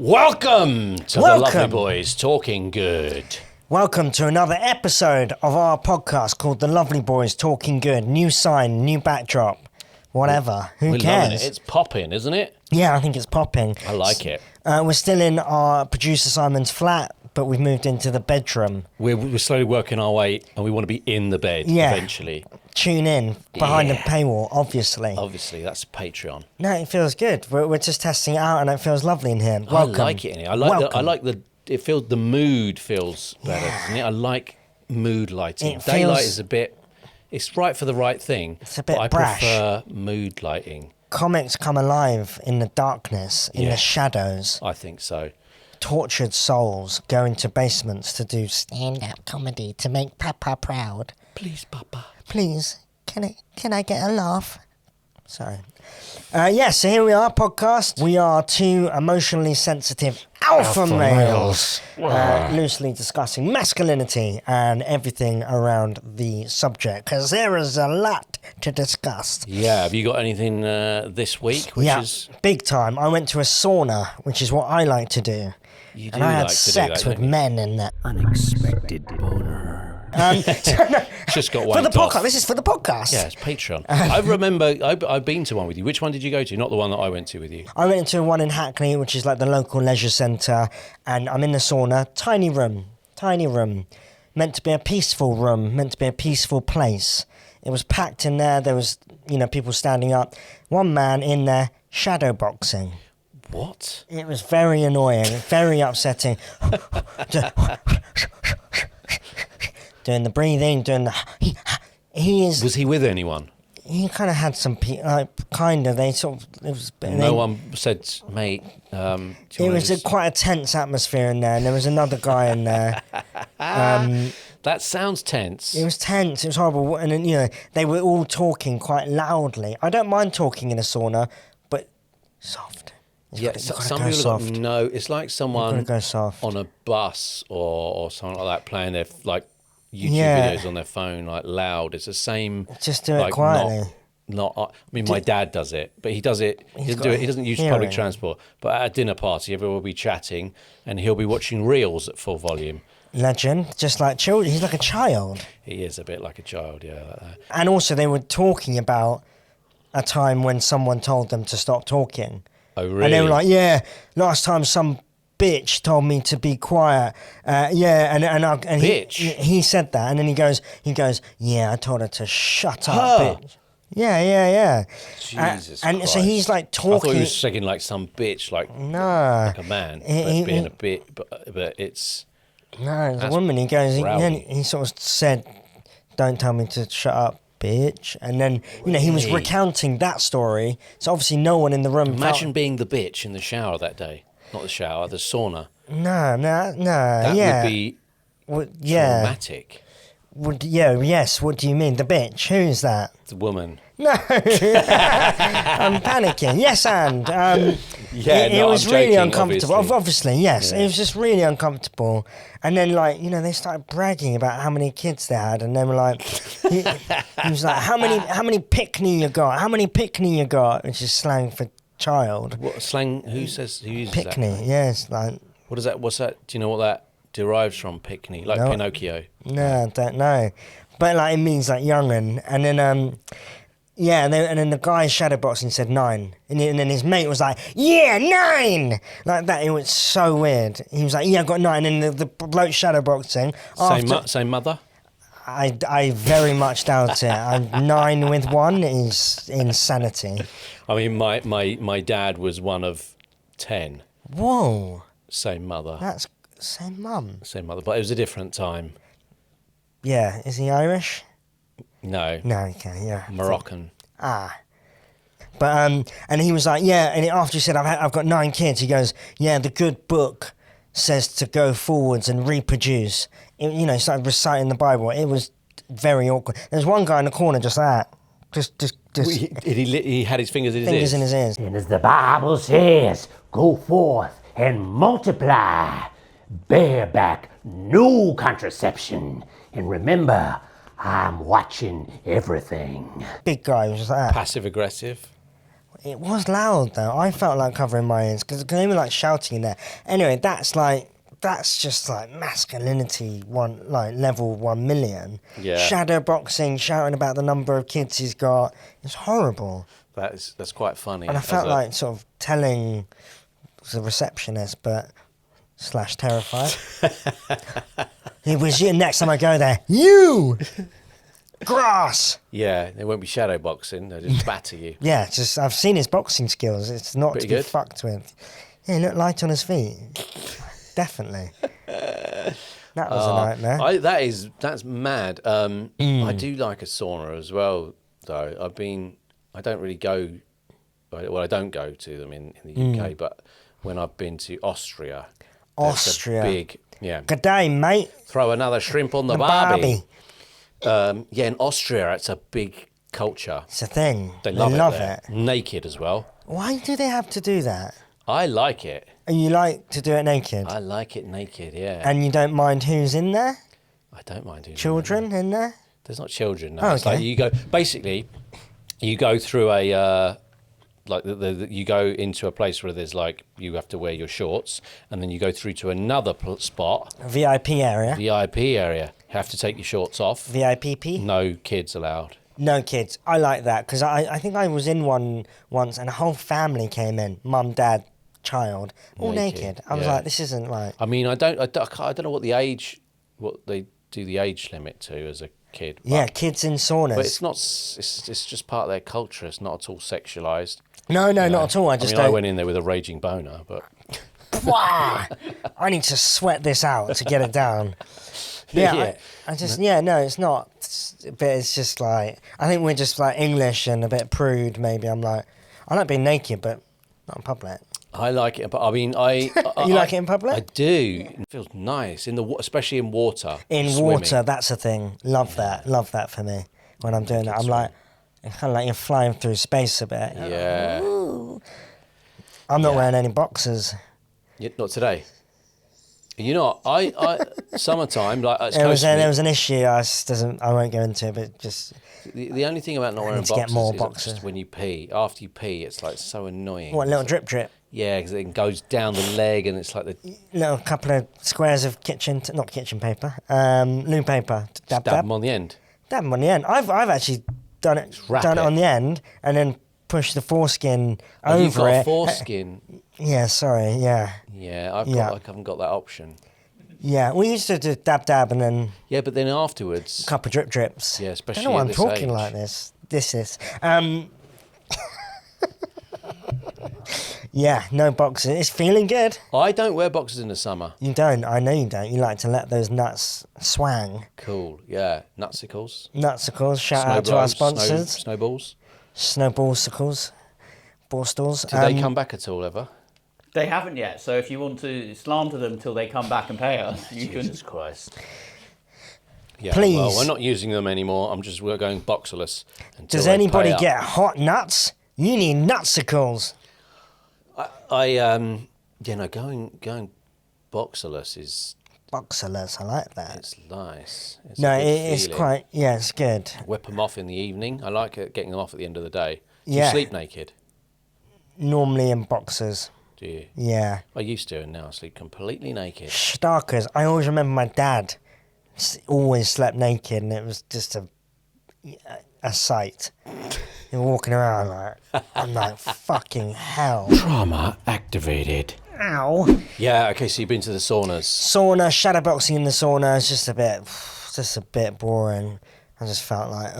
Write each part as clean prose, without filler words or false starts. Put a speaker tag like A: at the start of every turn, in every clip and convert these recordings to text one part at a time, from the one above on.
A: Welcome to the Lovely Boys Talking Good.
B: Welcome to another episode of our podcast called The Lovely Boys Talking Good. New sign, new backdrop, whatever. Who cares?
A: Loving it. It's popping, isn't it?
B: Yeah, I think it's popping.
A: I like it.
B: We're still in our producer Simon's flat, but we've moved into the bedroom.
A: We're slowly working our way, and we want to be in the bed eventually.
B: Tune in behind the paywall, obviously.
A: Obviously, that's Patreon.
B: No, it feels good. We're just testing it out, and it feels lovely in here. Welcome.
A: I like it in here. The mood feels better, doesn't it? I like mood lighting. Daylight is it's right for the right thing.
B: It's a bit
A: but
B: brash.
A: I prefer mood lighting.
B: Comics come alive in the darkness, in the shadows.
A: I think so.
B: Tortured souls go into basements to do stand-up comedy to make Papa proud.
A: Please, Papa.
B: Please, can I get a laugh? Sorry. So here we are, podcast. We are two emotionally sensitive alpha males, loosely discussing masculinity and everything around the subject, because there is a lot to discuss.
A: Yeah, have you got anything this week?
B: Big time. I went to a sauna, which is what I like to do.
A: You do
B: and I had
A: like to
B: sex
A: do that,
B: with men in that
C: unexpected boner.
A: Just got one
B: for the podcast. This is for the podcast.
A: Yeah, it's Patreon. I remember I've been to one with you. Which one did you go to? Not the one that I went to with you.
B: I went to one in Hackney, which is like the local leisure centre, and I'm in the sauna. Tiny room. Meant to be a peaceful room, meant to be a peaceful place. It was packed in there. There was, people standing up. One man in there shadow boxing.
A: What?
B: It was very annoying, very upsetting. Doing the breathing, doing the... He is...
A: Was he with anyone?
B: He kind of had some... They sort of... It was,
A: no one said, mate...
B: it was quite a tense atmosphere in there, and there was another guy in there.
A: That sounds tense.
B: It was tense, it was horrible, and then, they were all talking quite loudly. I don't mind talking in a sauna, but soft.
A: Some people know. It's like someone on a bus or something like that playing their YouTube videos on their phone, loud. It's the same.
B: Just do it quietly.
A: My dad does it, but he does it. He doesn't use public transport. But at a dinner party, everyone will be chatting, and he'll be watching reels at full volume.
B: Legend, just like children. He's like a child.
A: He is a bit like a child, yeah. Like that.
B: And also, they were talking about a time when someone told them to stop talking.
A: Oh, really?
B: And they were like, last time some bitch told me to be quiet. And
A: bitch?
B: He said that, and then he goes, I told her to shut up, bitch. Yeah.
A: Jesus
B: and
A: Christ.
B: So he's like talking.
A: I thought he was saying like some bitch, like a man, being a bit, but it's...
B: No, it's a woman. He goes, he sort of said, don't tell me to shut up, bitch. And then, he was recounting that story. So obviously no one in the room
A: Imagine being the bitch in the shower that day. Not the shower, the sauna.
B: No.
A: That would be traumatic.
B: Yes. What do you mean? The bitch? Who's that?
A: The woman.
B: No. I'm panicking. Yes, and... it was really uncomfortable. Obviously, yes. Yeah. It was just really uncomfortable. And then, they started bragging about how many kids they had. And they were like... he was like, how many pickney you got? How many pickney you got? Which is slang for child.
A: What slang? Who uses
B: pickney,
A: that?
B: Yes. Like,
A: what is that? What's that? Do you know what that derives from? Pickney? Like Pinocchio?
B: No, I don't know. But, it means, young'un. And then... and then the guy shadowboxing said 9. And then his mate was like, 9! Like that. It was so weird. He was like, I got 9. And then the bloke shadowboxing...
A: Same mother?
B: I very much doubt it. 9 with 1 is insanity.
A: I mean, my dad was one of 10.
B: Whoa.
A: Same mother.
B: That's... Same mum.
A: Same mother. But it was a different time.
B: Yeah. Is he Irish?
A: No.
B: No, okay, yeah.
A: Moroccan.
B: But, and he was like, and after he said, I've got 9 kids, he goes, the good book says to go forwards and reproduce. He started reciting the Bible. It was very awkward. There's one guy in the corner just like that. Just.
A: He had his fingers in his ears?
B: Fingers in his ears.
C: And as the Bible says, go forth and multiply. Bareback, no contraception. And remember... I'm watching everything.
B: Big guy was like that.
A: Passive aggressive.
B: It was loud though. I felt like covering my ears because they were like shouting in there. Anyway, that's just like masculinity level 1 million.
A: Yeah.
B: Shadow boxing, shouting about the number of kids he's got. It's horrible.
A: That's quite funny.
B: And I felt like sort of telling the receptionist, but / terrified. It was you. Next time I go there, you. Grass.
A: Yeah, they won't be shadow boxing. They'll just batter you.
B: Yeah, I've seen his boxing skills. It's not
A: Pretty
B: to be
A: good.
B: fucked with. Yeah, he looked light on his feet. Definitely. That was a nightmare.
A: That's mad. I do like a sauna as well, though. I don't really go. Well, I don't go to them in the UK, but when I've been to Austria, that's a big. Yeah.
B: Good day, mate.
A: Throw another shrimp on the barbie. In Austria, it's a big culture.
B: It's a thing.
A: They love
B: it.
A: Naked as well.
B: Why do they have to do that?
A: I like it.
B: And you like to do it naked?
A: I like it naked, yeah.
B: And you don't mind who's in there?
A: I don't mind who's
B: Children in there?
A: There's not children, no.
B: Oh,
A: It's like you go through a... you go into a place where there's you have to wear your shorts, and then you go through to another spot.
B: VIP area?
A: VIP area. You have to take your shorts off.
B: VIPP?
A: No kids allowed.
B: No kids. I like that, because I think I was in one once, and a whole family came in. Mum, dad, child, all naked. I was like, this isn't right.
A: I mean, I don't know what they do the age limit to as a kid.
B: Yeah, kids in saunas.
A: But it's not. It's just part of their culture. It's not at all sexualized.
B: No, not at all.
A: I went in there with a raging boner, but
B: I need to sweat this out to get it down. Yeah, it's not. But it's just like, I think we're just like English and a bit prude. Maybe I like being naked, but not in public.
A: I like it, but I mean,
B: you like it in public?
A: I do. It feels nice especially in water.
B: Water, that's a thing. Love that for me. When I'm doing that, I'm like, kind of like you're flying through space a bit.
A: Yeah.
B: Ooh. I'm not wearing any boxers.
A: Not today. You're not. I summertime
B: there was an issue. I won't go into it, but just
A: the only thing about not wearing boxers is just when you pee. After you pee, it's like so annoying.
B: What, a little drip?
A: Yeah, because it goes down the leg, and it's like the
B: little couple of squares of not kitchen paper, loo paper. Dab
A: them on the end.
B: Dab them on the end. I've actually done it on the end, and then push the foreskin over it.
A: You've got a foreskin.
B: Yeah, sorry. Yeah.
A: Yeah, I haven't got that option.
B: Yeah, we used to do dab and then.
A: Yeah, but then afterwards.
B: A couple of drips.
A: Yeah, especially.
B: I don't know why I'm talking
A: age.
B: like this. This is. Yeah, no boxers. It's feeling good.
A: I don't wear boxers in the summer.
B: You don't. I know you don't. You like to let those nuts swang.
A: Cool. Yeah, nutsicles.
B: Nutsicles. Shout out to our sponsors.
A: Snowballs.
B: Snowballsicles. Ballstalls.
A: Did they come back at all ever?
D: They haven't yet, so if you want to slander them till they come back and pay us, you can.
A: Jesus Christ. Yeah,
B: please.
A: Well, we're not using them anymore. We're going boxerless.
B: Does anybody get hot nuts? You need nutsicles.
A: Going boxerless is...
B: Boxerless, I like that.
A: It's nice.
B: It's quite, it's good.
A: Whip them off in the evening. I like getting them off at the end of the day. Do
B: you
A: sleep naked?
B: Normally in boxers.
A: Do you?
B: Yeah.
A: I used to, and now I sleep completely naked.
B: Starkers. I always remember my dad always slept naked, and it was just a sight. You're walking around like, I'm like, fucking hell.
C: Trauma activated.
B: Ow.
A: Yeah, okay, so you've been to the saunas.
B: Sauna, shadowboxing in the sauna is just a bit boring. I just felt like,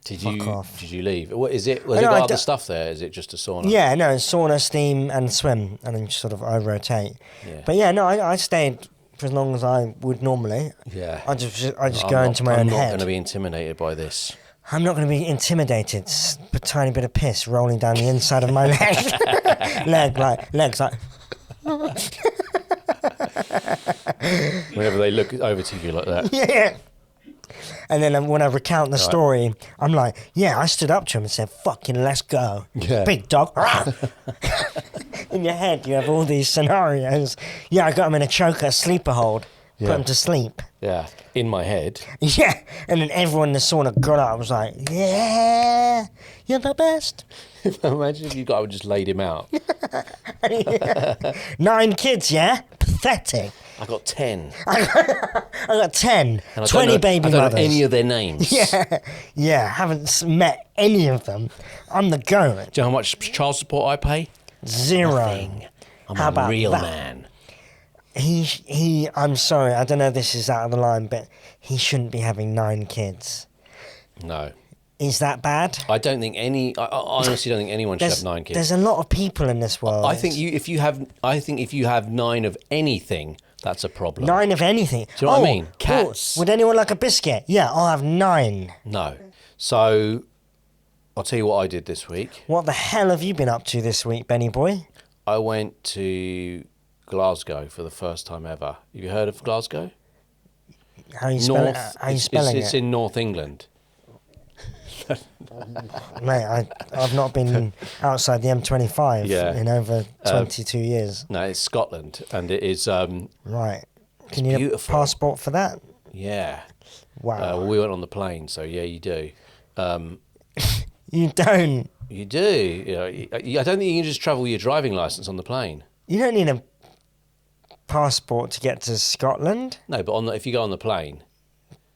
A: Did you leave? What is it? Was it got other stuff there? Is it just a sauna?
B: Yeah, no, sauna, steam, and swim, and then I rotate.
A: Yeah.
B: But yeah, no, I stayed for as long as I would normally.
A: Yeah.
B: I just go into my own head.
A: I'm not going to be intimidated by this.
B: I'm not going to be intimidated. It's a tiny bit of piss rolling down the inside of my leg. Legs like.
A: Whenever they look over to you like that.
B: Yeah. And then when I recount the story, I'm like, I stood up to him and said, fucking let's go.
A: Yeah.
B: Big dog. In your head, you have all these scenarios. Yeah, I got him in a choker, sleeper hold. Put him to sleep.
A: Yeah, in my head.
B: Yeah, and then everyone in the sauna got up and was like, yeah, You're the best.
A: Imagine if I would just laid him out.
B: 9 kids, yeah? Pathetic.
A: I got 10.
B: I got 10.
A: And
B: 20 baby
A: I don't
B: mothers.
A: know any of their names.
B: Yeah. Haven't met any of them. I'm the goat.
A: Do you know how much child support I pay?
B: 0.
A: Nothing. I'm
B: How
A: a
B: about
A: real
B: that?
A: man.
B: I'm sorry, I don't know if this is out of the line, but he shouldn't be having 9 kids.
A: No.
B: Is that bad?
A: I don't think I honestly don't think anyone should have 9 kids.
B: There's a lot of people in this world.
A: I think if you have 9 of anything, that's a problem.
B: 9 of anything.
A: Do you know what I mean? Cats.
B: Would anyone like a biscuit? Yeah, I'll have 9.
A: No. So I'll tell you what I did this week.
B: What the hell have you been up to this week, Benny boy?
A: I went to Glasgow for the first time ever. Have you heard of Glasgow?
B: How you spelling it?
A: It's in North England.
B: Mate, I've not been outside the M25 in over 22 years.
A: No, it's Scotland, and it is.
B: Right. Can you get a passport for that?
A: Yeah.
B: Wow.
A: Well, we went on the plane, so yeah, you do.
B: You don't.
A: You do. You know, I don't think you can just travel with your driving license on the plane.
B: You don't need a passport to get to Scotland.
A: No, but if you go on the plane,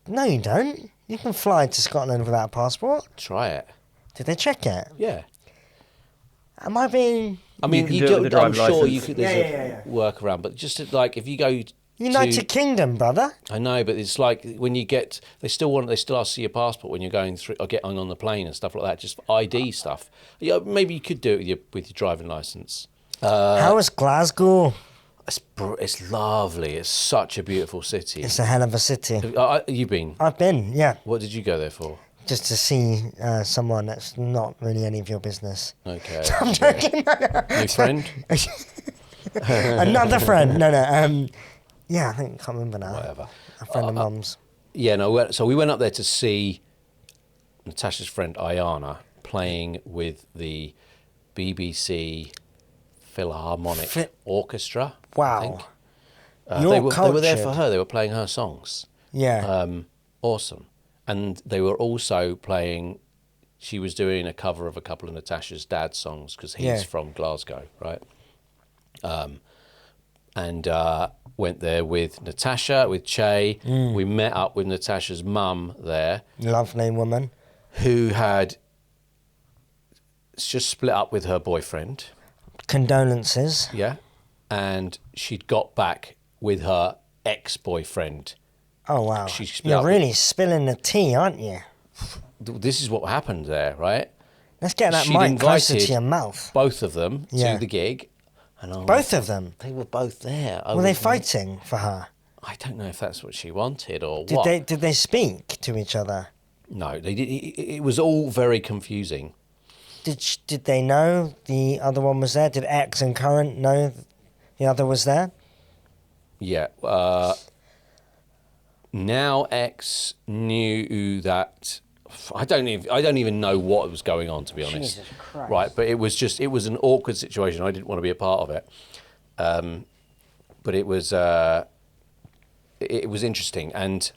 B: No, you don't. You can fly to Scotland without a passport.
A: try it.
B: Did they check it?
A: Yeah.
B: Am I being...
A: I mean,
D: You can do it with the
A: I'm
D: driving
A: sure
D: licence.
A: you could. There's a workaround, but just like if you go.
B: United Kingdom, brother.
A: I know, but it's like when you get, they still ask to see your passport when you're going through or getting on the plane and stuff like that, just for ID stuff. Yeah, maybe you could do it with your driving license.
B: How was Glasgow?
A: It's lovely. It's such a beautiful city.
B: It's a hell of a city.
A: You've been?
B: I've been, yeah.
A: What did you go there for?
B: Just to see someone that's not really any of your business.
A: Okay.
B: I'm joking.
A: New friend?
B: Another friend. No. Yeah, I can't remember now.
A: Whatever.
B: A friend of mum's.
A: Yeah, no. So we went up there to see Natasha's friend Ayana playing with the BBC Philharmonic Orchestra.
B: Wow.
A: I think.
B: You're
A: they were there for
B: cultured.
A: her. They were playing her songs.
B: Yeah.
A: Awesome. And they were also playing. She was doing a cover of a couple of Natasha's dad's songs because he's from Glasgow, right? And went there with Natasha, with Che. We met up with Natasha's mum there.
B: Lovely woman.
A: Who had just split up with her boyfriend.
B: Condolences.
A: Yeah. And she'd got back with her ex-boyfriend.
B: Oh, wow.
A: She split
B: You're
A: up
B: really spilling the tea, aren't you?
A: This is what happened there, right?
B: Let's get that
A: She'd
B: mic closer
A: invited
B: to your mouth.
A: both of them
B: Yeah.
A: to the gig. And
B: Both of them?
A: They were both there.
B: Were they fighting for her?
A: I don't know if that's what she wanted or
B: Did
A: what.
B: Did they speak to each other?
A: No, they did. It was all very confusing.
B: Did they know the other one was there? Did ex and current know the other was there?
A: Yeah. Now ex knew that. I don't even know what was going on, to be honest.
B: Jesus Christ.
A: Right, but it was an awkward situation. I didn't want to be a part of it. But it was interesting, and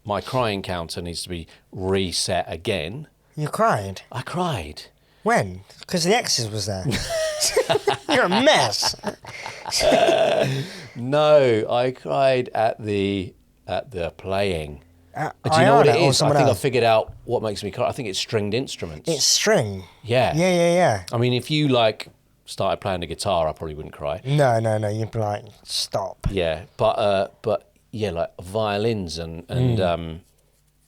A: my crying counter needs to be reset again.
B: You cried?
A: I cried.
B: When? Because the exes was there. You're a mess.
A: No, I cried at the playing. Do you know what it is? I think I figured out what makes me cry. I think it's stringed instruments.
B: It's string.
A: Yeah.
B: Yeah.
A: I mean, if you started playing the guitar, I probably wouldn't cry.
B: No. You'd be like, stop.
A: Yeah, but yeah, like violins and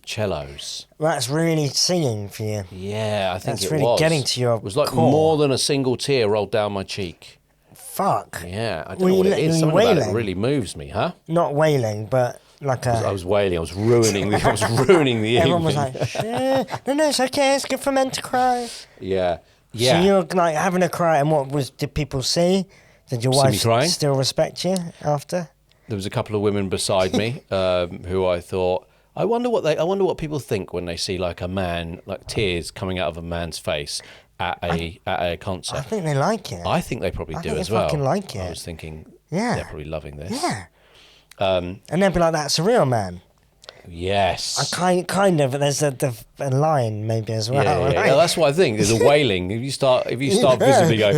A: cellos.
B: That's really singing for you.
A: Yeah, I think
B: That's
A: it
B: really
A: was.
B: getting to your
A: It was like
B: core.
A: more than a single tear rolled down my cheek.
B: Fuck.
A: Yeah, I don't
B: Were
A: know what
B: you
A: it is. Something
B: wailing?
A: about it really moves me, huh?
B: Not wailing, but like a...
A: I was wailing. I was ruining the evening.
B: Everyone was like, no, it's okay. It's good for men to cry.
A: Yeah.
B: So you're like having a cry, and did people see? Did your
A: See me
B: wife
A: crying?
B: still respect you after?
A: There was a couple of women beside me who I thought, I wonder what people think when they see like a man, like tears coming out of a man's face at a concert.
B: I think they like it.
A: I think they probably do
B: think
A: as
B: they
A: well.
B: fucking like it.
A: I was thinking,
B: Yeah.
A: they're probably loving this.
B: Yeah. And they'd be like, that's a real man.
A: Yes.
B: I kind of. There's a line maybe as well.
A: Yeah,
B: Right?
A: yeah. That's what I think. There's a wailing. If you start visibly going,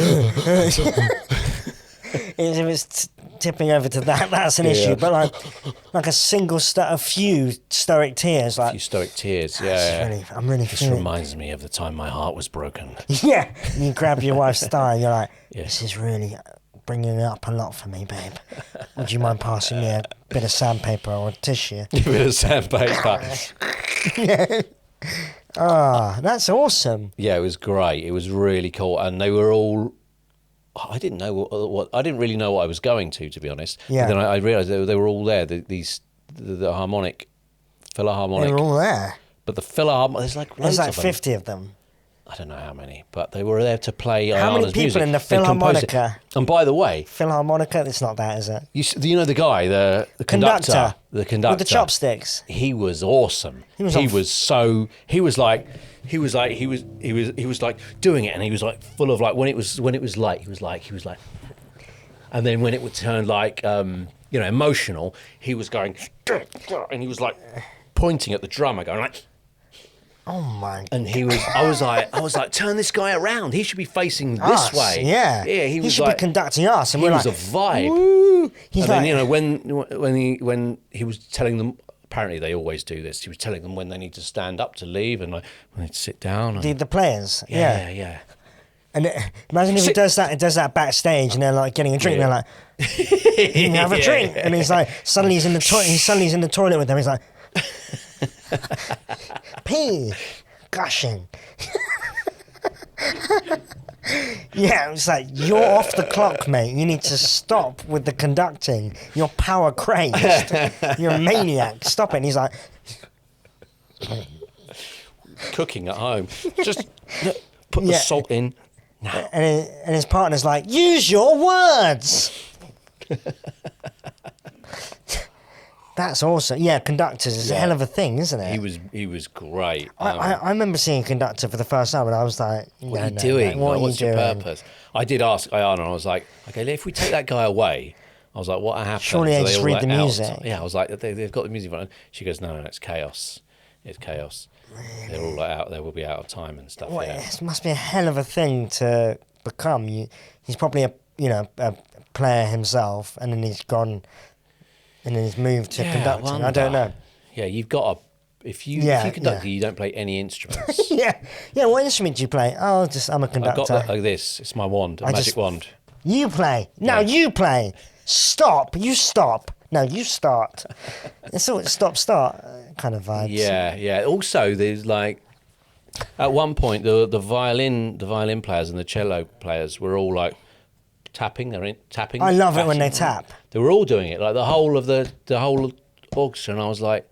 B: If it's tipping over to that, that's an issue. But like a a few stoic tears,
A: a
B: like
A: few stoic tears. Yeah.
B: I'm really
A: This
B: feeling.
A: reminds me of the time my heart was broken.
B: Yeah, and you grab your wife's thigh and you're like,
A: Yeah.
B: this is really bringing it up a lot for me, babe. Would you mind passing me a bit of sandpaper or tissue?
A: A bit of sandpaper.
B: That's awesome.
A: Yeah, it was great. It was really cool, and they were all. I didn't know what I didn't really know what I was going to be honest.
B: Yeah.
A: But then I realised they were all there. The harmonic, philharmonic.
B: They were all there.
A: But the philharmonic, there's like loads
B: There's like
A: of them.
B: 50 of them.
A: I don't know how many, but they were there to play.
B: How many
A: Ayana's
B: people
A: music.
B: in the
A: They composed it.
B: Philharmonica?
A: And by the way,
B: Philharmonica? It's not that, is it?
A: you know the guy, the conductor, the conductor
B: with the chopsticks.
A: He was awesome. He was like doing it, and he was like full of like when it was light, he was like, and then when it would turn like emotional, he was going, and he was like pointing at the drummer, going like.
B: Oh my!
A: And I was like, turn this guy around. He should be facing this way.
B: Yeah,
A: yeah.
B: He should be conducting us, and
A: he
B: we're
A: was
B: like,
A: a vibe.
B: Woo! He's
A: And
B: like,
A: then when he was telling them, apparently they always do this. He was telling them when they need to stand up to leave and like when they need to sit down. And,
B: the players.
A: yeah.
B: And imagine if he does that backstage, and they're like getting a drink. And they're like, "You can have a drink," and he's like, suddenly he's in the toilet. He's in the toilet with them. He's like. Pee, gushing. Yeah, it's like, you're off the clock, mate. You need to stop with the conducting. You're power crazed. You're a maniac. Stop it. And he's like,
A: Cooking at home. Just put the salt in. No.
B: and his partner's like, use your words. That's awesome. Yeah, conductors is a hell of a thing, isn't it?
A: He was great.
B: I remember seeing a conductor for the first time, and I was like,
A: what are you doing? What's your purpose? I did ask Ayana, I was like, okay, if we take that guy away, I was like, what happens?
B: Surely they just read the music.
A: Yeah, I was like, they've got the music on. She goes, no, it's chaos. It's chaos. Really? They're all like out. They will be out of time and stuff.
B: Well,
A: yeah.
B: It must be a hell of a thing to become. He's probably a player himself, and then he's gone, and then he's moved to conducting. I don't know.
A: Yeah, you've got to. If you conduct, you don't play any instruments.
B: yeah. What instrument do you play? Oh, I'm a conductor.
A: I got like this. It's my wand, magic wand.
B: You play. No, you play. Stop. You stop. No, you start. It's all stop-start kind of vibes.
A: Yeah. Also, there's like at one point the violin players and the cello players were all like tapping. They're tapping.
B: I love it when they tap.
A: They were all doing it, like the whole orchestra, and I was like,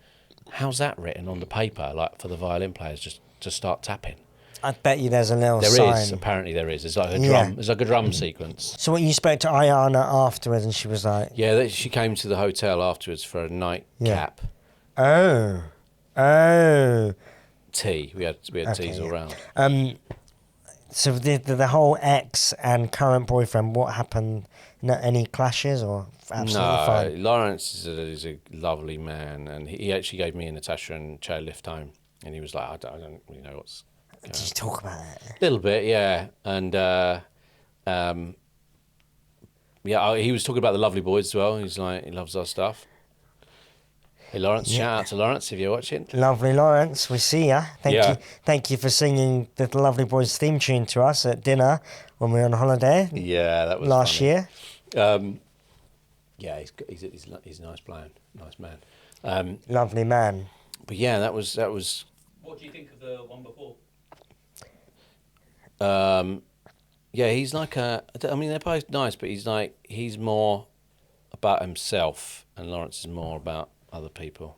A: "How's that written on the paper? Like for the violin players just to start tapping."
B: I bet you there's a little
A: sign.
B: sign.
A: There is. Apparently there is. It's like a drum. It's like a drum sequence.
B: So what, you spoke to Ayana afterwards, and she was like,
A: "Yeah, she came to the hotel afterwards for a night cap."
B: Oh.
A: Tea. We had teas all around.
B: So the whole ex and current boyfriend, what happened? Any clashes or absolutely fine?
A: Lawrence is a lovely man, and he actually gave me and Natasha and chairlift home, and he was like, I don't really know what's.
B: Did you talk about it?
A: A little bit, yeah, and he was talking about the Lovely Boys as well. He's like, he loves our stuff. Hey Lawrence, shout out to Lawrence if you're watching.
B: Lovely Lawrence, we see ya. Thank you for singing the Lovely Boys theme tune to us at dinner when we were on holiday.
A: Yeah, that was
B: last year.
A: Yeah, he's a nice man.
B: Lovely man.
A: But yeah, that was.
D: What do you think of the one before?
A: Yeah, he's like I mean, they're both nice, but he's more about himself, and Lawrence is more about other people.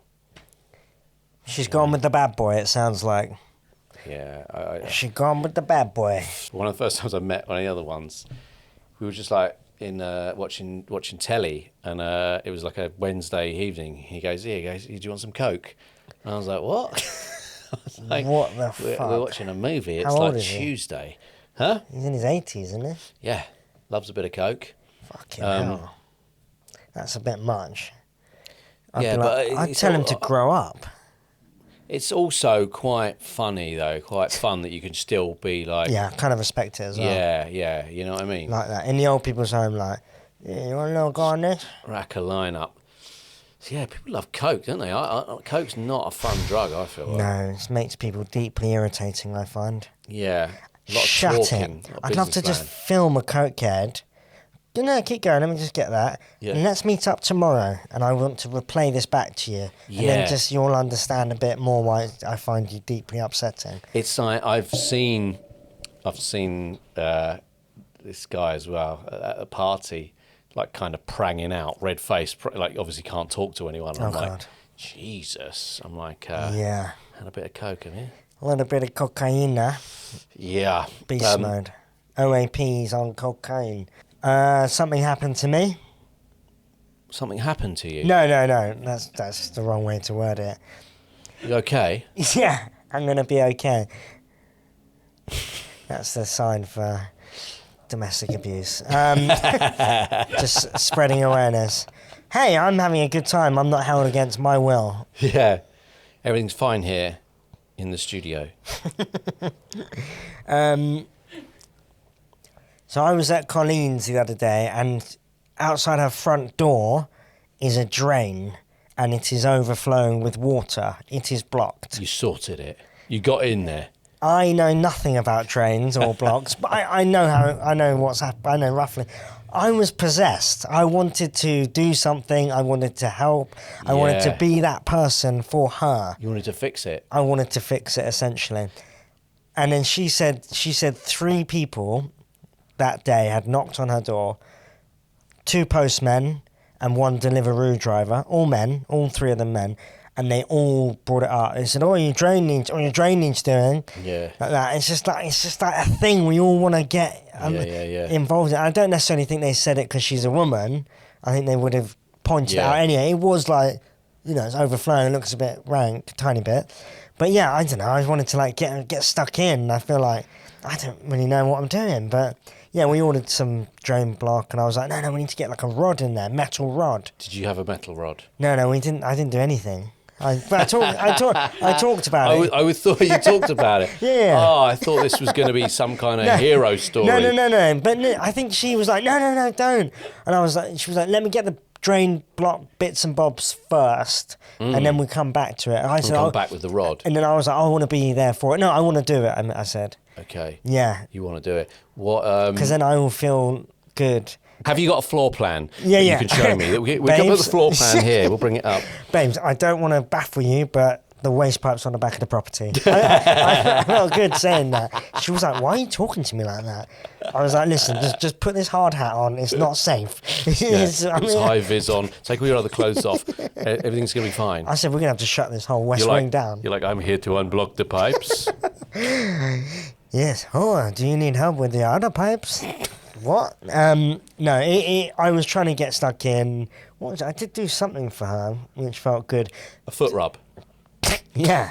B: She's gone with the bad boy, it sounds like.
A: Yeah,
B: she's gone with the bad boy.
A: One of the first times I met one of the other ones, we were just like in watching telly, and it was like a Wednesday evening. He goes, "Here, guys, do you want some Coke?" And I was like, "What?" I was like,
B: what the fuck?
A: We're watching a movie. It's
B: How old
A: like
B: is he?
A: Tuesday. Huh?
B: He's in his 80s, isn't he?
A: Yeah, loves a bit of Coke.
B: Fucking hell. That's a bit much. I'd tell him to grow up.
A: It's also quite funny though, quite fun that you can still be like...
B: Yeah, kind of respect it as well.
A: Yeah, you know what I mean?
B: Like that. In the old people's home, like, yeah, you want a little go on this?
A: Rack a line up. So yeah, people love Coke, don't they? Coke's not a fun drug, I feel like.
B: No, it makes people deeply irritating, I find.
A: Yeah, a lot of
B: Shut
A: talking.
B: it. I'd love to just film a cokehead. No, keep going, let me just get that.
A: Yeah.
B: And let's meet up tomorrow, and I want to replay this back to you. And then just you'll understand a bit more why I find you deeply upsetting.
A: It's like I've seen this guy as well at a party, like kind of pranging out, red face, like obviously can't talk to anyone. I'm like,
B: God.
A: Jesus. I'm like,
B: Yeah.
A: had a bit of Coke in here.
B: A little bit of cocaine there.
A: Yeah.
B: Beast mode. OAPs on cocaine. Something happened to me.
A: Something happened to you?
B: No. That's the wrong way to word it.
A: You okay?
B: Yeah, I'm going to be okay. That's the sign for domestic abuse. Just spreading awareness. Hey, I'm having a good time. I'm not held against my will.
A: Yeah. Everything's fine here in the studio.
B: So I was at Colleen's the other day, and outside her front door is a drain, and it is overflowing with water. It is blocked.
A: You sorted it. You got in there.
B: I know nothing about drains or blocks, but I know what's happened. I know roughly. I was possessed. I wanted to do something. I wanted to help. I wanted to be that person for her.
A: You wanted to fix it.
B: I wanted to fix it, essentially. And then she said 3 people that day had knocked on her door, 2 postmen and 1 Deliveroo driver, all men, all 3 of them men, and they all brought it up. They said, your drainage doing?
A: Yeah.
B: Like that. It's just like a thing we all want to get involved in. I don't necessarily think they said it because she's a woman. I think they would have pointed it out anyway. It was like, it's overflowing. It looks a bit rank, a tiny bit. But yeah, I don't know. I wanted to like get stuck in. I feel like I don't really know what I'm doing, but yeah, we ordered some drain block, and I was like, no, we need to get like a rod in there, metal rod.
A: Did you have a metal rod?
B: No, we didn't. I didn't do anything. I talked about it.
A: I thought you talked about it.
B: Yeah.
A: Oh, I thought this was going to be some kind of hero story.
B: No. But I think she was like, no, don't. And she was like, let me get the drain block bits and bobs first, and then we come back to it. And I said,
A: come back with the rod.
B: And then I was like, I want to be there for it. No, I want to do it. I said.
A: Okay.
B: Yeah.
A: You want to do it? What?
B: Because then I will feel good.
A: Have you got a floor plan?
B: Yeah.
A: You can show me. We'll put the floor plan here. We'll bring it up.
B: Babes, I don't want to baffle you, but the waste pipe's on the back of the property. I felt good saying that. She was like, why are you talking to me like that? I was like, listen, just put this hard hat on. It's not safe.
A: Put high vis on. Take all your other clothes off. Everything's going to be fine.
B: I said, we're going to have to shut this whole west wing down.
A: You're like, I'm here to unblock the pipes.
B: Yes. Oh, do you need help with the other pipes? What? No, I was trying to get stuck in. I did do something for her, which felt good.
A: A foot rub.
B: Yeah,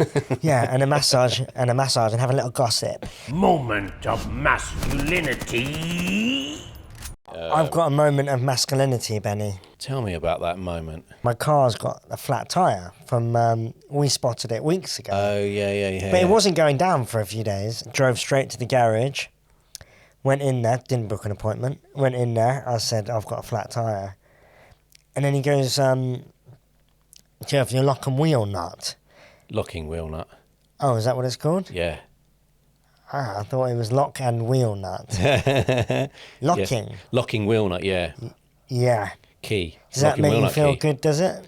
B: and a massage, and have a little gossip.
C: Moment of masculinity.
B: I've got a moment of masculinity, Benny.
A: Tell me about that moment.
B: My car's got a flat tyre from, we spotted it weeks ago.
A: Oh, yeah.
B: But it wasn't going down for a few days. Drove straight to the garage. Went in there, didn't book an appointment. Went in there, I said, I've got a flat tyre. And then he goes, do you have your lock and wheel nut?
A: Locking wheel nut.
B: Oh, is that what it's called?
A: Yeah.
B: I thought it was lock and wheel nut. Locking.
A: Yeah. Locking wheel nut, yeah.
B: Yeah.
A: Key.
B: Does that make you feel good, does it?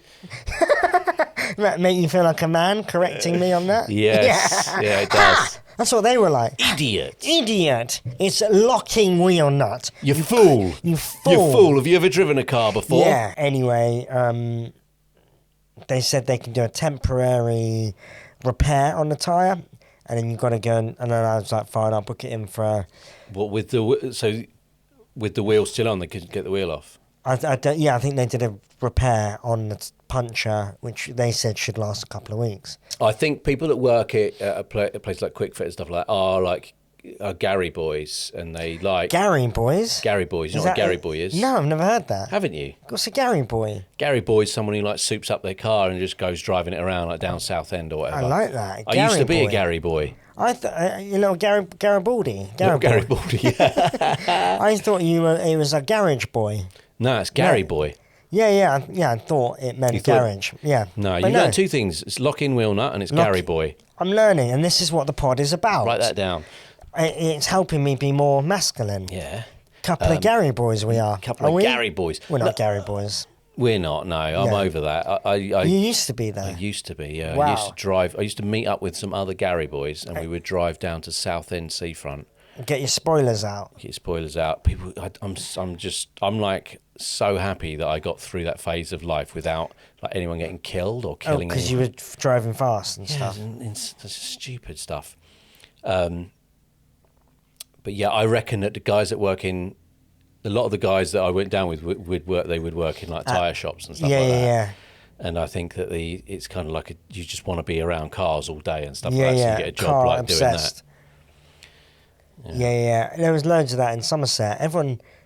B: That make you feel like a man correcting me on that?
A: Yes. Yeah, it does.
B: That's what they were like.
A: Idiot.
B: It's locking wheel nut.
A: You fool.
B: You fool.
A: You fool. Have you ever driven a car before?
B: Yeah. Anyway, they said they can do a temporary repair on the tyre, and then you've got to go and then I was like, fine, I'll book it in for...
A: What, with the wheel still on, they couldn't get the wheel off?
B: I think they did a repair on the puncher, which they said should last a couple of weeks.
A: I think people that work at a place like Quick Fit and stuff like that are like are Gary boys, and they like
B: Gary boys.
A: Gary boys. You know what a Gary boy is?
B: No, I've never heard that.
A: Haven't you?
B: What's a Gary boy?
A: Gary boy is someone who like soups up their car and just goes driving it around like down Southend or whatever.
B: I like that.
A: I used to be
B: boy.
A: a Gary boy.
B: I thought Garibaldi.
A: Garibaldi, yeah.
B: I thought it was a garage boy.
A: No, it's Gary boy.
B: Yeah. I thought it meant garage. Yeah.
A: No,
B: But
A: you learn two things. It's lock-in wheel nut and it's Gary boy.
B: I'm learning, and this is what the pod is about.
A: Write that down.
B: It's helping me be more masculine.
A: Yeah.
B: Couple of Gary boys we are.
A: Couple of Gary boys.
B: We're not Gary boys.
A: We're not, no. I'm over that.
B: You used to be there.
A: I used to be, yeah.
B: Wow.
A: I used to meet up with some other Gary boys and we would drive down to Southend Seafront.
B: Get your spoilers out.
A: Get your spoilers out. People, I'm like so happy that I got through that phase of life without like anyone getting killed or killing anyone.
B: Because you were driving fast and stuff.
A: And stupid stuff. But yeah, I reckon that the guys that work in, a lot of the guys that I went down with would work in like tyre shops and stuff like that.
B: Yeah.
A: And I think that it's kind of like you just want to be around cars all day and stuff like that.
B: Yeah.
A: So you get a job
B: Car
A: like
B: obsessed.
A: doing that.
B: Yeah. There was loads of that in Somerset. A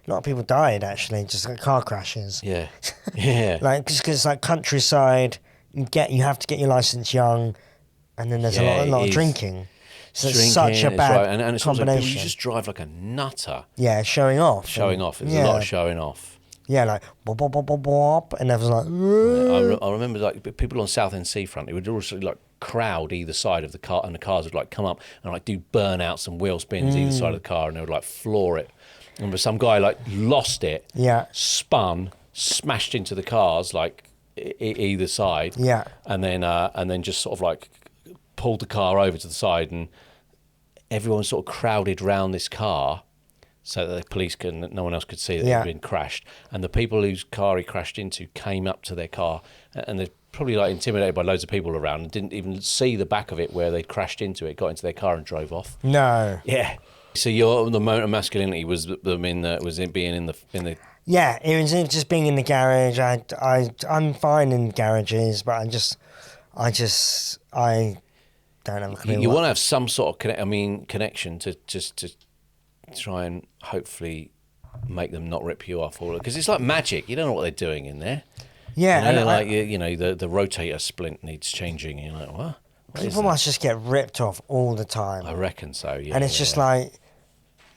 B: lot of people died actually, just like car crashes.
A: Yeah. Yeah.
B: Like just because it's like countryside, you have to get your license young, and then there's a lot of drinking. So it's such a bad
A: and it's
B: combination.
A: Also, you just drive like a nutter.
B: Yeah, showing off.
A: There's a lot of showing off.
B: Yeah, like bop, bop, bop, bop, bop, and there was like.
A: I remember like people on Southend Seafront. They would also like crowd either side of the car, and the cars would like come up and like do burnouts and wheel spins either side of the car, and they would like floor it. I remember some guy like lost it.
B: Yeah.
A: Spun, smashed into the cars like either side.
B: Yeah.
A: And then just sort of like pulled the car over to the side, and everyone sort of crowded round this car so that the police no one else could see that it had been crashed. And the people whose car he crashed into came up to their car, and they're probably like intimidated by loads of people around and didn't even see the back of it where they'd crashed into it, got into their car and drove off.
B: No.
A: Yeah. So the moment of masculinity was being in the.
B: Yeah, it was just being in the garage. I'm fine in garages, but I don't have a clue.
A: You want to have some sort of connection to try and hopefully make them not rip you off, because it's like magic. You don't know what they're doing in there.
B: Yeah,
A: the rotator splint needs changing. And you're like, what?
B: People must just get ripped off all the time.
A: I reckon so. Yeah.
B: And it's just like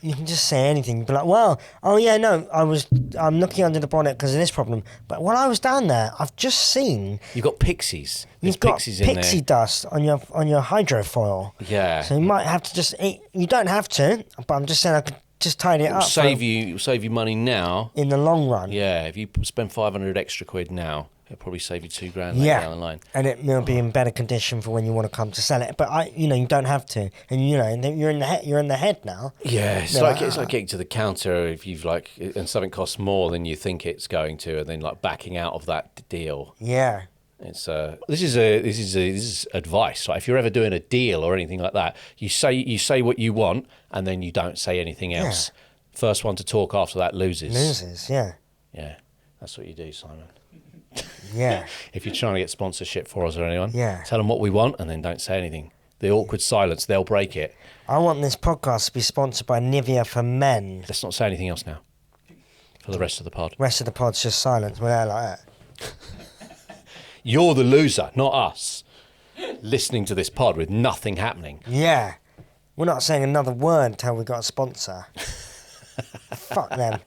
B: you can just say anything. You'd be like, well, I'm looking under the bonnet because of this problem. But when I was down there, I've just seen
A: you've got pixies.
B: You've got pixie dust on your hydrofoil.
A: Yeah.
B: So you might have to you don't have to, but I'm just saying I could just tidy it up.
A: Save you money now.
B: In the long run.
A: Yeah, if you spend 500 extra quid now, it'll probably save you $2,000 later down the line.
B: And it will be in better condition for when you want to come to sell it. But you don't have to, and you're in the head now.
A: Yeah, it's like getting to the counter if you've and something costs more than you think it's going to, and then like backing out of that deal.
B: Yeah.
A: It's this is advice. Like if you're ever doing a deal or anything like that, you say what you want, and then you don't say anything else. Yeah. First one to talk after that loses.
B: Yeah.
A: Yeah, that's what you do, Simon.
B: Yeah.
A: If you're trying to get sponsorship for us or anyone,
B: tell
A: them what we want, and then don't say anything. The awkward silence, they'll break it.
B: I want this podcast to be sponsored by Nivea for Men.
A: Let's not say anything else now. For the rest of the pod.
B: Rest of the pod's just silence. We're there like that.
A: You're the loser, not us. Listening to this pod with nothing happening.
B: Yeah. We're not saying another word until we got a sponsor. Fuck them.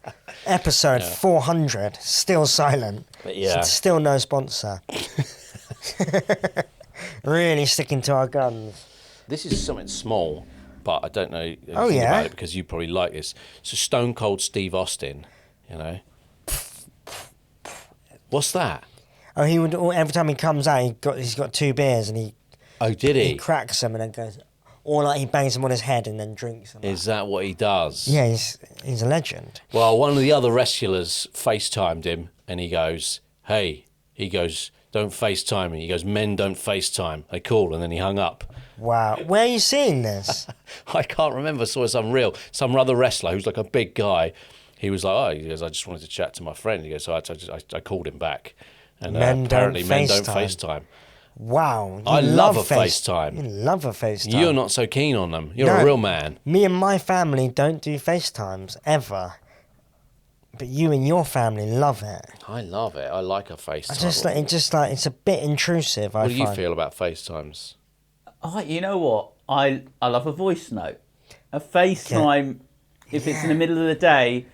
B: Episode 400, still silent.
A: Yeah.
B: Still no sponsor. Really sticking to our guns.
A: This is something small, but I don't know anything
B: about
A: it because you probably like this. So Stone Cold Steve Austin, What's that?
B: Oh, he would every time he comes out, he's got 2 beers and he.
A: Oh, did he?
B: He cracks them and then goes, or like he bangs them on his head and then drinks them.
A: Is that what he does?
B: Yeah, he's a legend.
A: Well, one of the other wrestlers FaceTimed him and he goes, "Hey," he goes, "don't FaceTime me." He goes, "Men don't FaceTime." They call, and then he hung up.
B: Wow, where are you seeing this?
A: I can't remember. Saw some other wrestler who's like a big guy. He was like, he goes, "I just wanted to chat to my friend." He goes, so I called him back. And apparently men don't FaceTime.
B: Wow.
A: I love a FaceTime.
B: You love a FaceTime.
A: You're not so keen on them. You're a real man.
B: Me and my family don't do FaceTimes ever. But you and your family love it.
A: I love it. I like a FaceTime.
B: It's a bit intrusive.
A: What do you feel about FaceTimes?
D: You know what? I love a voice note. A FaceTime, if it's in the middle of the day,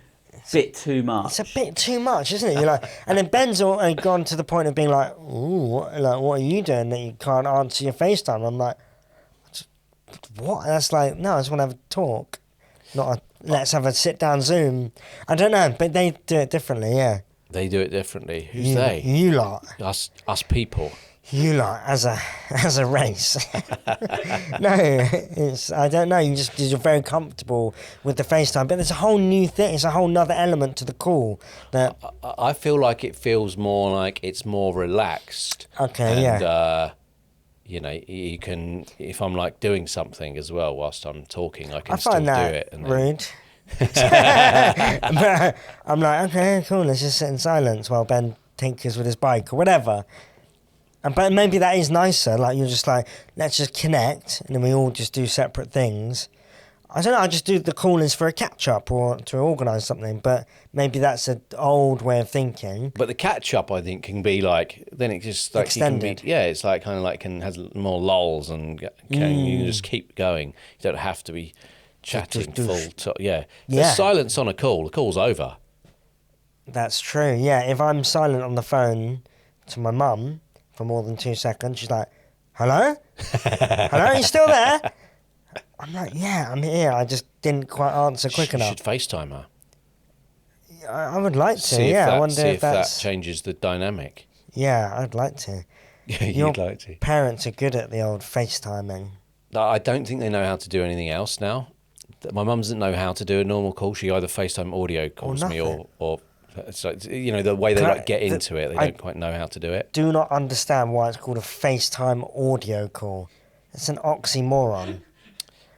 D: bit too much.
B: It's a bit too much, isn't it? You're like, and then Ben's gone to the point of being like, "Ooh, what are you doing that you can't answer your FaceTime?" I'm like, "What?" That's like, no, I just want to have a talk, not a let's have a sit down Zoom. I don't know, but they do it differently. Yeah,
A: they do it differently. Who's they?
B: You lot.
A: Us people.
B: You lot as a race. No, I don't know. You're very comfortable with the FaceTime, but there's a whole new thing. It's a whole nother element to the call. That
A: I feel like it feels more like it's more relaxed.
B: Okay,
A: and, you can, if I'm like doing something as well whilst I'm talking, I can still do it. And
B: rude. I'm like, okay, cool. Let's just sit in silence while Ben tinkers with his bike or whatever. But maybe that is nicer. Like you're just like, let's just connect, and then we all just do separate things. I don't know. I just do the call-ins for a catch-up or to organise something. But maybe that's an old way of thinking.
A: But the catch-up, I think, can be like then it just like
B: extended.
A: It's like kind of like has more lulls and you can just keep going. You don't have to be chatting full. There's silence on a call. The call's over. That's
B: true. Yeah. If I'm silent on the phone to my mum for more than 2 seconds, she's like, "Hello? Hello, you still there?" I'm like, "Yeah, I'm here. I just didn't quite answer quick enough."
A: You should FaceTime her.
B: I would like to, I wonder if
A: that changes the dynamic.
B: Yeah, I'd like to.
A: You'd like to.
B: Parents are good at the old FaceTiming.
A: I don't think they know how to do anything else now. My mum doesn't know how to do a normal call. She either FaceTime audio calls me or so, the way they get into it, they don't quite know how to do it.
B: Do not understand why it's called a FaceTime audio call. It's an oxymoron.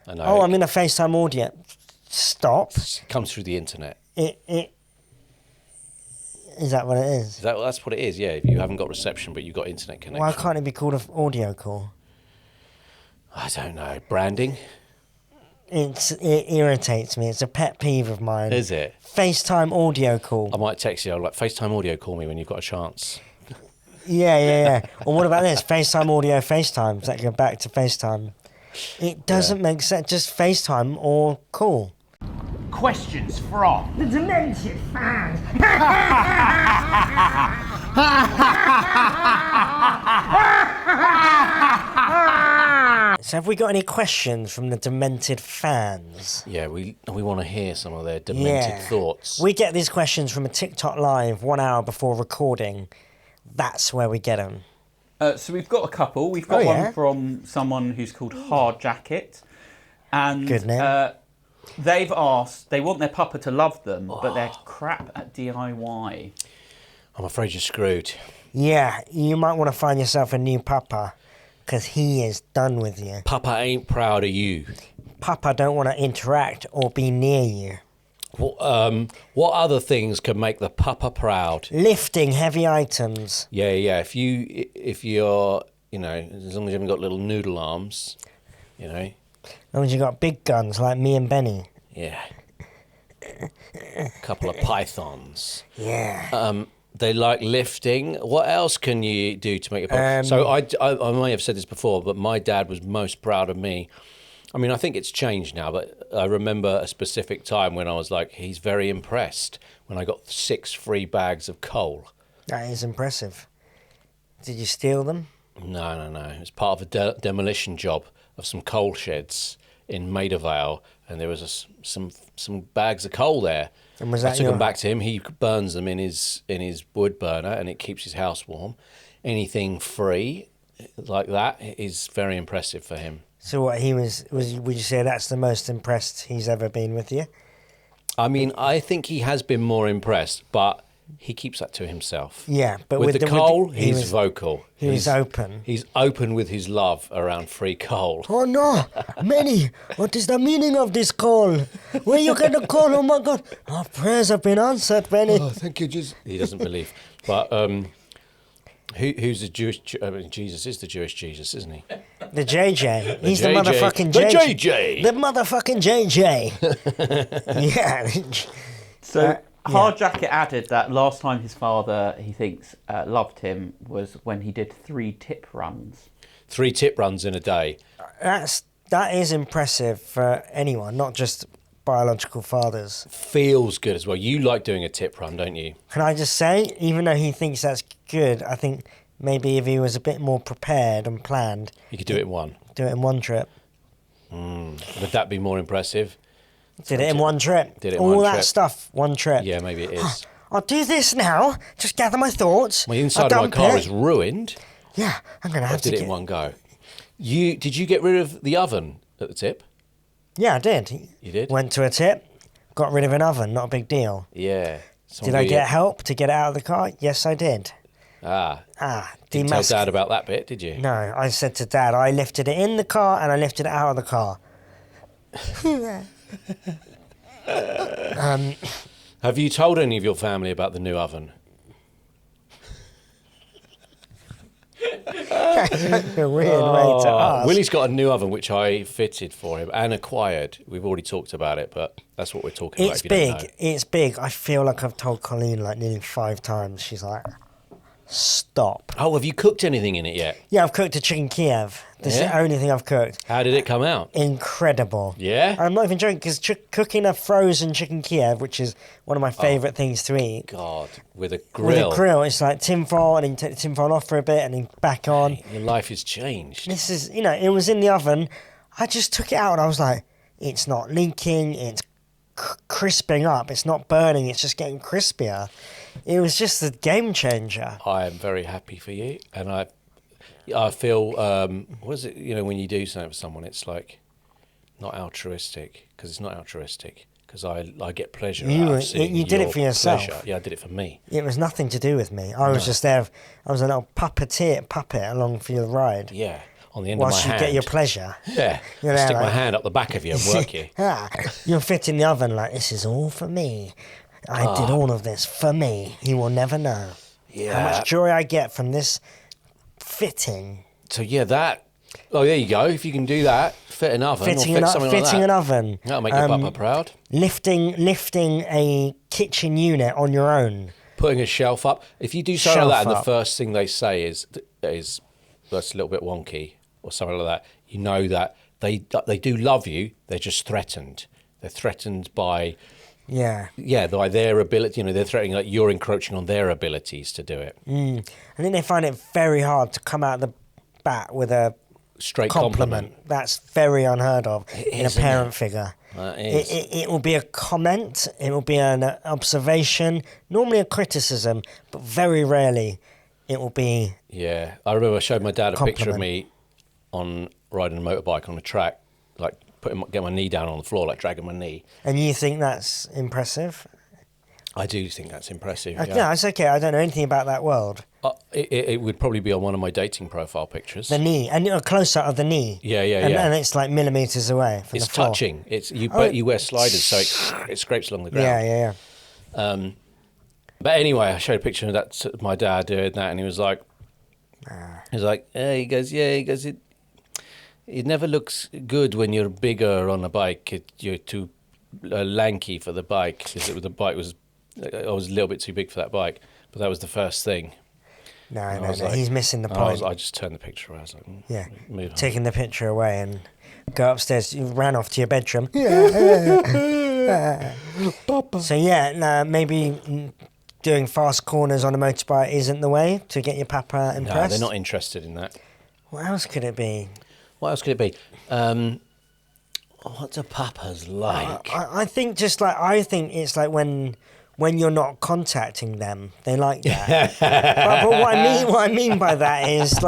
A: I know.
B: Oh, I'm in a FaceTime audio. Stop.
A: It comes through the internet.
B: Is that what it is?
A: That's what it is, yeah. If you haven't got reception but you've got internet connection.
B: Why can't it be called an audio call?
A: I don't know. Branding?
B: It irritates me. It's a pet peeve of mine.
A: Is it?
B: FaceTime audio call.
A: I might text you. I'm like, FaceTime audio call me when you've got a chance.
B: Yeah. Or what about this? FaceTime audio FaceTime. Does that go back to FaceTime? It doesn't make sense. Just FaceTime or call.
C: Questions from
B: the Demented Fans. So have we got any questions from the Demented Fans?
A: Yeah, we want to hear some of their demented thoughts.
B: We get these questions from a TikTok live 1 hour before recording. That's where we get them.
D: So we've got a couple. We've got one from someone who's called Hard Jacket. And
B: good name.
D: They've asked, they want their papa to love them, but they're crap at DIY.
A: I'm afraid you're screwed.
B: Yeah, you might want to find yourself a new papa, because he is done with you.
A: Papa ain't proud of you.
B: Papa don't want to interact or be near you.
A: What other things could make the papa proud?
B: Lifting heavy items.
A: Yeah. If you're, as long as you haven't got little noodle arms,
B: As long as you got big guns like me and Benny.
A: Yeah. A couple of pythons.
B: Yeah.
A: They like lifting. What else can you do to make it proud? So I may have said this before, but my dad was most proud of me. I mean, I think it's changed now, but I remember a specific time when I was like, he's very impressed when I got 6 free bags of coal.
B: That is impressive. Did you steal them?
A: No. It was part of a demolition job of some coal sheds in Maida Vale, and there was some bags of coal there.
B: And was that
A: I took them back to him. He burns them in his wood burner, and it keeps his house warm. Anything free like that is very impressive for him.
B: So what would you say that's the most impressed he's ever been with you?
A: I mean, I think he has been more impressed, but he keeps that to himself.
B: Yeah, but
A: with the coal, he's vocal.
B: He's open.
A: He's open with his love around free coal.
B: Oh no, Manny, what is the meaning of this call? Where you get the call? Oh my God, our prayers have been answered, Benny.
A: Oh, thank you, Jesus. He doesn't believe, but Who's the Jewish? Jesus is the Jewish Jesus, isn't he?
B: The JJ. He's
A: JJ.
B: the motherfucking
A: The
B: JJ.
A: JJ.
B: The motherfucking JJ. Yeah.
D: So Hard Jacket added that last time his father, he thinks, loved him was when he did 3 tip runs.
A: 3 tip runs in a day.
B: That is impressive for anyone, not just biological fathers.
A: Feels good as well. You like doing a tip run, don't you?
B: Can I just say, even though he thinks that's good, I think maybe if he was a bit more prepared and planned,
A: You could do it in one.
B: do it in one trip.
A: Would that be more impressive?
B: Did it in one trip.
A: Did it in
B: All
A: one
B: that
A: trip.
B: stuff, one trip.
A: Yeah, maybe it is.
B: I'll do this now. Just gather my thoughts.
A: My inside
B: I'll
A: of my
B: dump
A: car
B: it.
A: is ruined.
B: Yeah, I'm gonna
A: I
B: have to
A: did it in one go. Did you get rid of the oven at the tip?
B: Yeah, I did.
A: You did?
B: Went to a tip, got rid of an oven. Not a big deal.
A: Yeah.
B: Did I get help to get it out of the car? Yes, I did.
A: Didn't tell Dad about that bit, did you?
B: No, I said to Dad, I lifted it in the car and I lifted it out of the car.
A: Have you told any of your family about the new oven?
B: That's a weird way to ask.
A: Willy's got a new oven which I fitted for him and acquired. We've already talked about it, but that's what we're talking about.
B: It's
A: if you don't
B: big.
A: know.
B: It's big. I feel like I've told Colleen like nearly 5 times. She's like, stop.
A: Oh, have you cooked anything in it yet?
B: Yeah, I've cooked a chicken Kiev. This is
A: Yeah?
B: the only thing I've cooked.
A: How did it come out?
B: Incredible.
A: Yeah?
B: I'm not even joking, because cooking a frozen chicken Kiev, which is one of my favourite things to eat,
A: God, with a grill.
B: with a grill, it's like tinfoil, and then take the tinfoil off for a bit, and then back on.
A: Your life has changed.
B: This is, it was in the oven. I just took it out, and I was like, it's not leaking, it's crisping up, it's not burning, it's just getting crispier. It was just a game changer.
A: I am very happy for you, and I feel, what is it, when you do something for someone, it's like not altruistic, because it's not altruistic, because I get pleasure out of seeing
B: you did it
A: your
B: for yourself.
A: pleasure. Yeah, I did it for me.
B: It was nothing to do with me. I was just there, I was a little puppet along for your ride.
A: Yeah, on the end
B: Whilst
A: of my
B: you
A: hand.
B: get your pleasure.
A: Yeah,
B: You're there
A: stick my
B: like-
A: hand up the back of you and work you.
B: You'll fit in the oven like, this is all for me. I did all of this for me. He will never know how much joy I get from this fitting.
A: So yeah, that. Oh, there you go. If you can do that, fit an oven,
B: Fitting,
A: or fit something like that.
B: an oven.
A: That'll make your papa proud.
B: Lifting a kitchen unit on your own.
A: Putting a shelf up. If you do something like that, and
B: Shelf
A: the
B: up.
A: first thing they say is that's a little bit wonky or something like that, you know that they do love you. They're just threatened. They're threatened by by their ability. They're threatening like you're encroaching on their abilities to do it.
B: I think they find it very hard to come out the bat with a
A: Straight
B: compliment. That's very unheard of in a
A: isn't
B: parent figure. It will be a comment, it will be an observation, normally a criticism, but very rarely it will be.
A: Yeah, I remember I showed my dad a picture of
B: Compliment.
A: me on riding a motorbike on a track, like get my knee down on the floor, like dragging my knee.
B: And you think that's impressive?
A: I do think that's impressive.
B: Yeah, it's okay. I don't know anything about that world.
A: It would probably be on one of my dating profile pictures.
B: The knee, and a close-up of the knee.
A: Yeah.
B: And it's like millimetres away from
A: It's
B: the floor.
A: touching. But you wear sliders, so it scrapes along the ground.
B: Yeah.
A: But anyway, I showed a picture of that to my dad doing that, and he was like, it never looks good when you're bigger on a bike. You're too lanky for the bike, because I was a little bit too big for that bike. But that was the first thing.
B: No,
A: like-
B: he's missing the point.
A: I just turned the picture away. I was like, move on.
B: Taking the picture away and go upstairs. You ran off to your bedroom. So maybe doing fast corners on a motorbike isn't the way to get your papa impressed.
A: No, they're not interested in that.
B: What else could it be?
A: What else could it be? What do papas like?
B: I think it's like when you're not contacting them, they like that. but what I mean by that is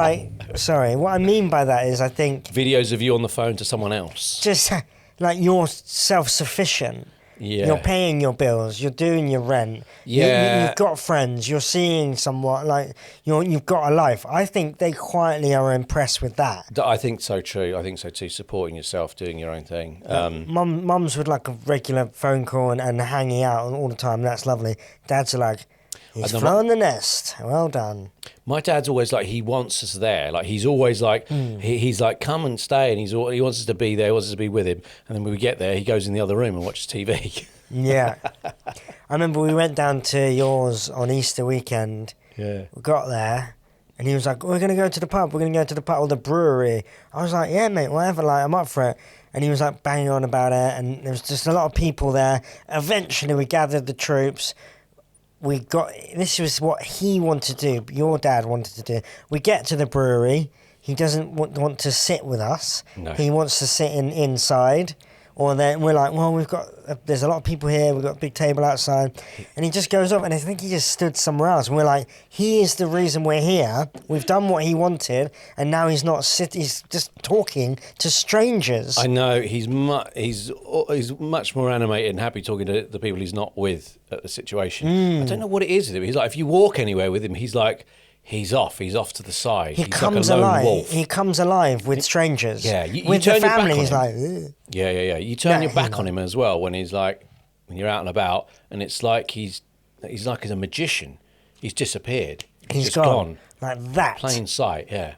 B: I think
A: Videos of you on the phone to someone else.
B: just like you're self-sufficient.
A: Yeah.
B: You're paying your bills. You're doing your rent.
A: Yeah.
B: You've got friends. You're seeing someone. Like you've got a life. I think they quietly are impressed with that.
A: I think so too. I think so too. Supporting yourself, doing your own thing.
B: Mums would like a regular phone call and hanging out all the time. That's lovely. Dads are like, He's flown the nest. Well done.
A: My dad's always like, he wants us there. Like, he's always like, he's like, come and stay. And he wants us to be there, he wants us to be with him. And then when we get there, he goes in the other room and watches TV.
B: Yeah. I remember we went down to yours on Easter weekend.
A: Yeah.
B: We got there. And he was like, we're going to go to the pub. We're going to go to the pub or the brewery. I was like, yeah, mate, whatever. Like, I'm up for it. And he was like banging on about it. And there was just a lot of people there. Eventually, we gathered the troops. This was what he wanted to do, your dad wanted to do. We get to the brewery. He doesn't want to sit with us.
A: No.
B: He wants to sit inside. Or then we're like, well, there's a lot of people here. We've got a big table outside. And he just goes off. And I think he just stood somewhere else. And we're like, he is the reason we're here. We've done what he wanted. And now he's not sitting. He's just talking to strangers.
A: I know, he's much more animated and happy talking to the people he's not with at the situation. I don't know what it is with him. He's like, if you walk anywhere with him, he's like, he's off to the side.
B: He
A: he's
B: comes
A: like a lone
B: alive.
A: wolf.
B: He comes alive with strangers.
A: Yeah, you
B: with
A: turn
B: the
A: your back
B: family,
A: on
B: he's
A: him.
B: like, ugh.
A: Yeah. You turn your back on him as well when he's like, when you're out and about, and it's like he's a magician. He's disappeared.
B: He's
A: just
B: gone. Like that.
A: Plain sight, yeah.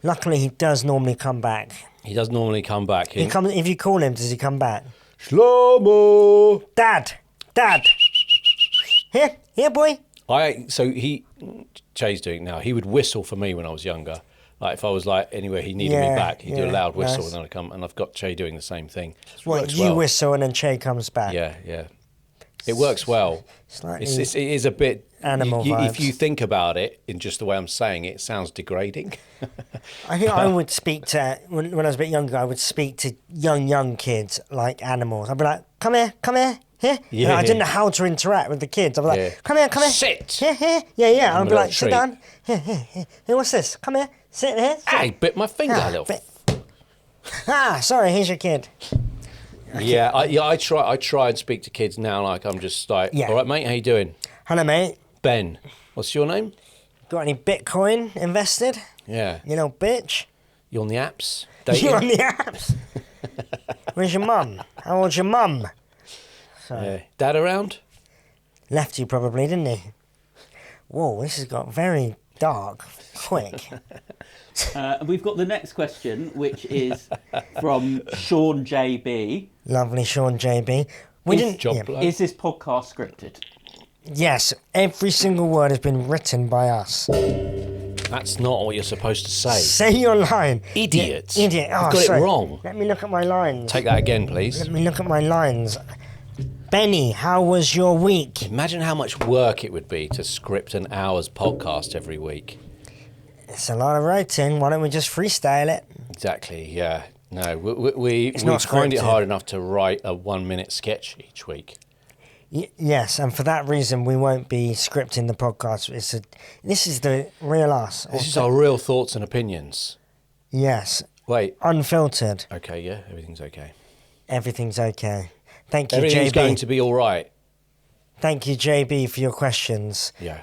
B: Luckily, he does normally come back.
A: He does normally come back.
B: He comes if you call him. Does he come back?
A: Shlomo!
B: Dad. Here, boy.
A: Che's doing it now. He would whistle for me when I was younger. Like if I was like anywhere he needed me back, he'd do a loud whistle,
B: nice.
A: and then I'd come. And I've got Che doing the same thing.
B: What, you whistle and then Che comes back.
A: Yeah. It works well.
B: Slightly
A: It is a bit
B: animal vibes.
A: If you think about it, in just the way I'm saying it, it sounds degrading.
B: I think I would speak to when I was a bit younger. I would speak to young kids like animals. I'd be like, "Come here, here."
A: Yeah.
B: I didn't know how to interact with the kids. I'd be like, "Come here,
A: sit."
B: Here. Yeah. I'd be like,
A: treat.
B: "Sit down. Here. Hey, what's this? Come here, sit here." Sit.
A: I bit my finger a little.
B: Sorry. Here's your kid.
A: Yeah, I try and speak to kids now. Like I'm just like, all right, mate, how you doing?
B: Hello, mate.
A: Ben. What's your name?
B: Got any Bitcoin invested?
A: Yeah.
B: You know, bitch.
A: You on the apps? Dating?
B: You on the apps? Where's your mum? How old's your mum?
A: Yeah. Dad around?
B: Left you probably, didn't he? Whoa, this has got very dark, quick.
D: We've got the next question, which is from Sean JB.
B: Lovely Sean JB.
D: Is this podcast scripted?
B: Yes, every single word has been written by us.
A: That's not what you're supposed to say.
B: Say your line.
A: Idiot.
B: Idiot.
A: You've got it wrong.
B: Let me look at my lines.
A: Take that again, please.
B: Let me look at my lines. Benny, how was your week?
A: Imagine how much work it would be to script an hour's podcast every week.
B: It's a lot of writing. Why don't we just freestyle it?
A: Exactly, yeah. No, we
B: not
A: find it
B: scripted.
A: hard enough to write a 1-minute sketch each week.
B: Yes, and for that reason, we won't be scripting the podcast. This is the real us.
A: This is our real thoughts and opinions.
B: Yes.
A: Wait.
B: Unfiltered.
A: Okay, yeah, everything's okay.
B: Everything's okay. Thank you,
A: Everything's
B: JB.
A: going to be all right.
B: Thank you, JB, for your questions.
A: Yeah.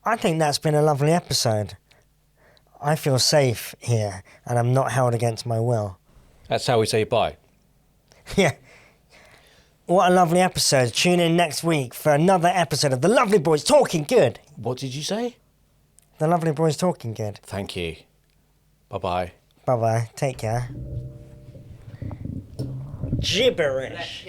B: I think that's been a lovely episode. I feel safe here, and I'm not held against my will.
A: That's how we say bye.
B: Yeah. What a lovely episode. Tune in next week for another episode of The Lovely Boys Talking Good.
A: What did you say?
B: The Lovely Boys Talking Good.
A: Thank you. Bye-bye.
B: Bye-bye. Take care. Gibberish.